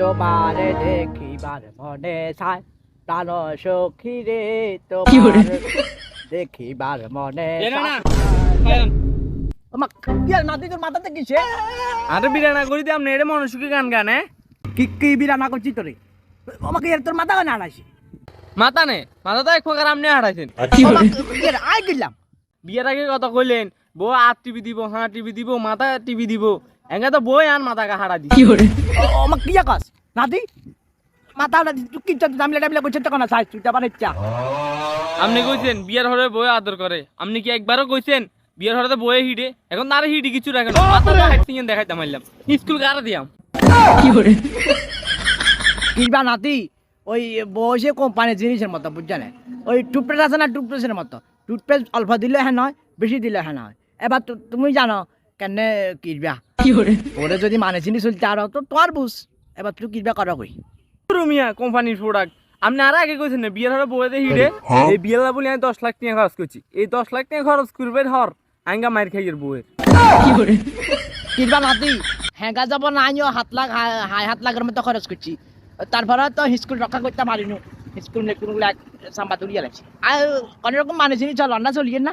তোমারে দেখিবার মনে চায় প্রাণ সখী রে তোমার দেখিবার মনে নাতি তোর মাথাতে কিসে আরে বিরানা করি দিয়ে আপনি এটা মনসুখী গান গানে কি কি বিরানা করছি তোরে আমাকে তোর মাথা কেন হারাইছি মাথা নে মাথা তো এক প্রকার আপনি হারাইছেন আই গেলাম বিয়ের আগে কথা কইলেন বউ আর টিভি দিব হ্যাঁ টিভি দিব মাথা টিভি দিব এঙ্গা তো বই আর মাথাকে হারা দি আমাকে কি কাজ নাতি মাথা কি দামিলা দামিলা করছে তখন চাই তুই যাবার ইচ্ছা আপনি কইছেন বিয়ের হরে বই আদর করে আপনি কি একবারও কইছেন বিয়ের হরে তো বয়ে হিডে এখন তার হিডি কিছু রাখেন মাথা হাইটিং দেখাইতে মারলাম স্কুল কারা দিয়াম কিবা নাতি ওই বসে কোম্পানির জিনিসের মতো বুঝছেন ওই টুথপেস্ট আছে না টুথপেস্টের মতো টুথপেস্ট অল্প দিলে হ্যাঁ নয় বেশি দিলে হ্যাঁ নয় এবার তুমি জানো কেন কিনবা ওরে যদি মানে চিনি চলতে আরো তো তোর বুঝ এবার তুই কিনবা করো কই রুমিয়া কোম্পানির প্রোডাক্ট আপনি আর আগে কইছেন না বিয়ের হরে বইতে হিডে এই বিয়ের বলে আমি 10 লাখ টাকা খরচ করছি এই 10 লাখ টাকা খরচ করবে হর আঙ্গা মার খাইয়ের বউয়ের কিনবা নাতি হ্যাঙ্গা যাব না আইও 7 লাখের মতো খরচ করছি তারপরে তো স্কুল রক্ষা করতে পারিনি স্কুল নেকুল সাম্বা তুলিয়া লাগছে আর কোনোরকম মানে চিনি চল না চলিয়ে না